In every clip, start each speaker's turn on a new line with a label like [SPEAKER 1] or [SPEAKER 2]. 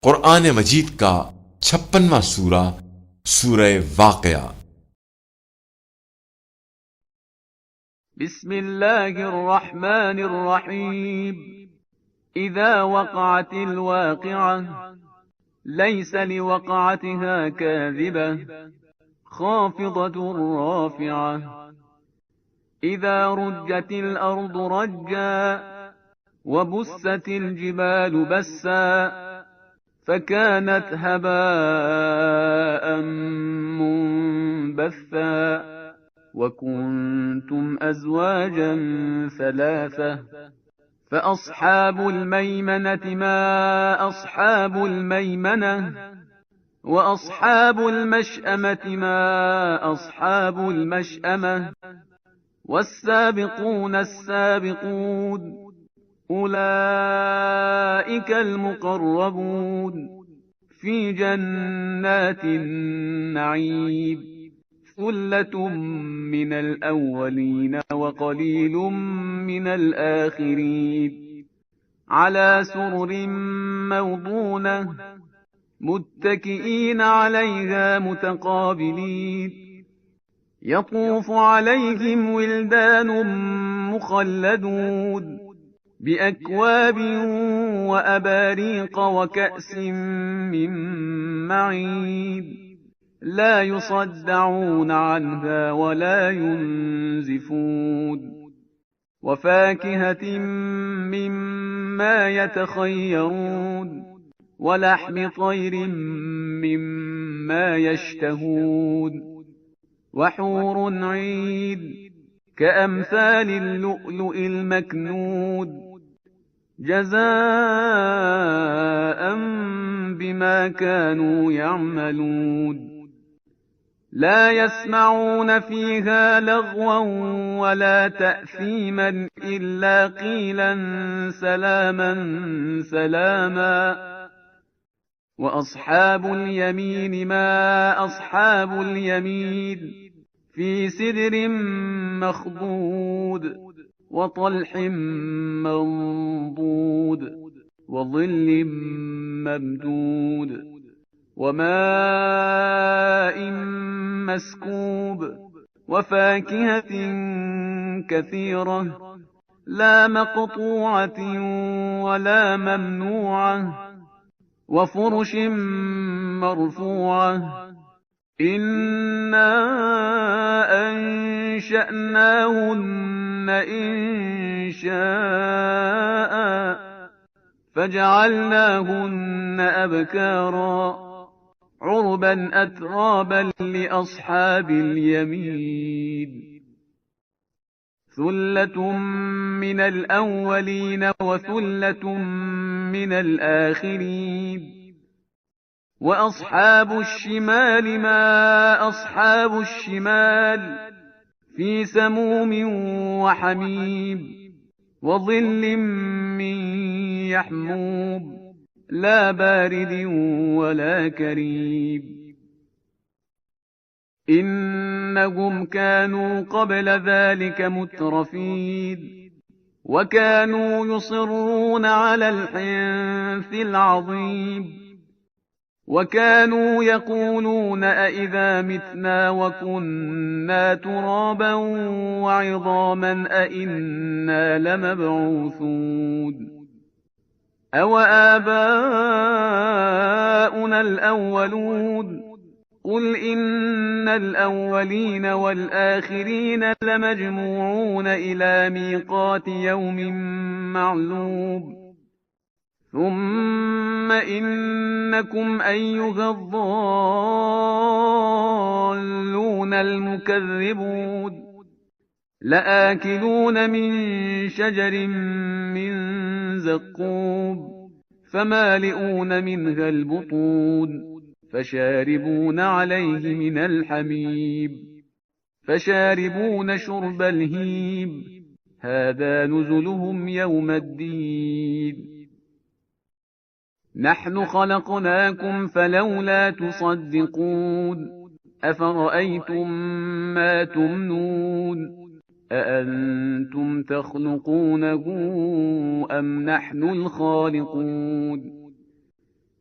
[SPEAKER 1] कुरान मजीद का 56वां सूरा सूरह वाक़िया।
[SPEAKER 2] बिस्मिल्लाहिर्रहमानिर्रहीम। इज़ा वक़अतिल वाक़िअह लैस लिवक़अतिहा काज़िबह ख़ाफ़िज़तुर राफ़िअह। इज़ा रुज्जतिल अर्दु रज्जा वबुस्सतिल जिबालु बस्सा فكانت هباء منبثا وكنتم أزواجا ثلاثة فأصحاب الميمنة ما أصحاب الميمنة وأصحاب المشأمة ما أصحاب المشأمة والسابقون السابقون أولئك المقربون في جنات النعيم ثلة من الأولين وقليل من الآخرين على سرر موضونة متكئين عليها متقابلين يطوف عليهم ولدان مخلدون بأكواب وأباريق وكأس من معين لا يصدعون عنها ولا ينزفون وفاكهة مما يتخيرون ولحم طير مما يشتهون وحور عين كأمثال اللؤلؤ المكنون جزاء بما كانوا يعملون لا يسمعون فيها لغوا ولا تأثيما إلا قيلا سلاما سلاما وأصحاب اليمين ما أصحاب اليمين في سدر مخضود وطلح منضود وظل ممدود وماء مسكوب وفاكهة كثيرة لا مقطوعة ولا ممنوعة وفرش مرفوعة إنا أنشأناهن إنشاء فجعلناهن أبكارا عربا أترابا لأصحاب اليمين ثلة من الأولين وثلة من الآخرين وأصحاب الشمال ما أصحاب الشمال في سموم وحميم وظل من يحموم لا بارد ولا كريم إنهم كانوا قبل ذلك مترفين وكانوا يصرون على الحنث العظيم وكانوا يقولون أئذا متنا وكنا ترابا وعظاما أئنا لمبعوثون أو آباؤنا الأولون قل إن الأولين والآخرين لمجموعون إلى ميقات يوم معلوم ثم إنكم أيها الضالون المكذبون لآكلون من شجر من زقوم فمالئون منها البطون فشاربون عليه من الحميم فشاربون شرب الهيم هذا نزلهم يوم الدين نحن خلقناكم فلولا تصدقون أفرأيتم ما تمنون أأنتم تخلقونه أم نحن الخالقون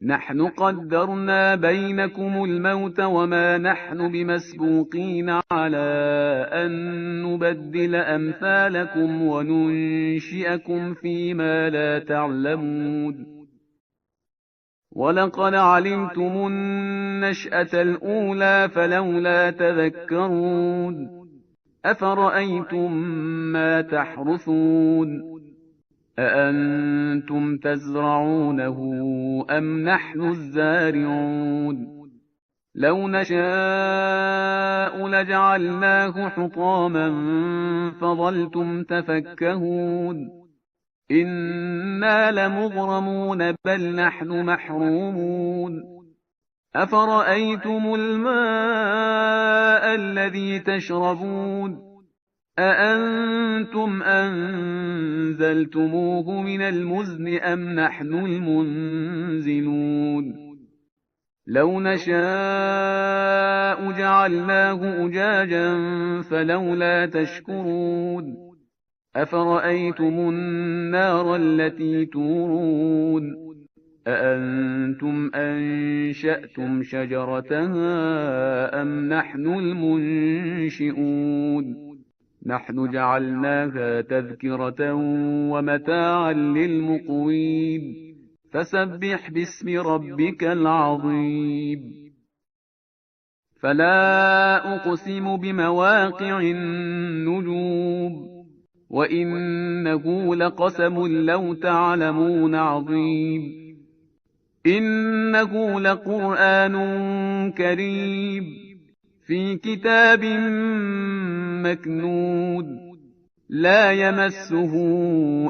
[SPEAKER 2] نحن قدرنا بينكم الموت وما نحن بمسبوقين على أن نبدل أمثالكم وننشئكم فيما لا تعلمون ولقد علمتم النشأة الأولى فلولا تذكرون أفرأيتم ما تحرثون أأنتم تزرعونه أم نحن الزارعون لو نشاء لجعلناه حطاما فظلتم تفكهون إنا لمغرمون بل نحن محرومون أفرأيتم الماء الذي تشربون أأنتم أنزلتموه من المزن أم نحن المنزلون لو نشاء جعلناه أجاجا فلولا تشكرون أفرأيتم النار التي تورون أأنتم أنشأتم شجرتها أم نحن المنشئون نحن جعلناها تذكرة ومتاعا للمقوين فسبح باسم ربك العظيم فلا أقسم بمواقع النجوم وإنه لقسم لو تعلمون عظيم إنه لقرآن كريم في كتاب مكنود لا يمسه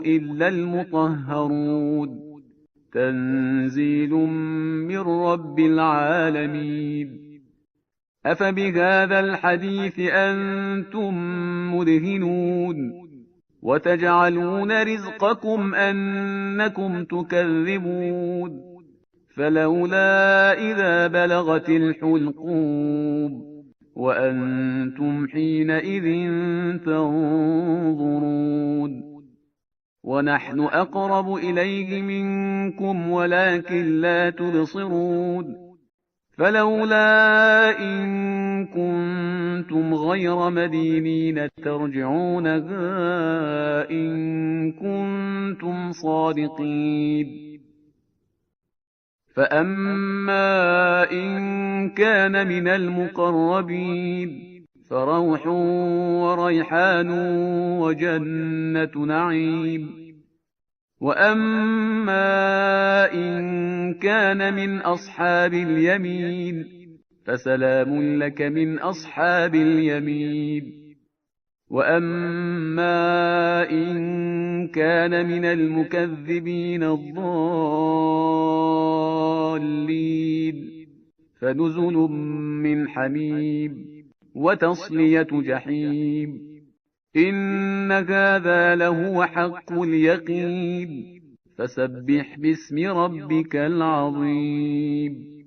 [SPEAKER 2] إلا المطهرون تنزيل من رب العالمين أفبهذا الحديث أنتم مدهنون وتجعلون رزقكم أنكم تكذبون فلولا إذا بلغت الحلقوم وأنتم حينئذ تنظرون ونحن أقرب إليه منكم ولكن لا تبصرون فلولا إن كنتم غير مدينين ترجعونها إن كنتم صادقين فأما إن كان من المقربين فروح وريحان وجنة نعيم وأما إن كان من أصحاب اليمين فسلام لك من أصحاب اليمين وأما إن كان من المكذبين الضالين فنزل من حميم وتصلية جحيم إن هذا لهو حق اليقين فسبح باسم ربك العظيم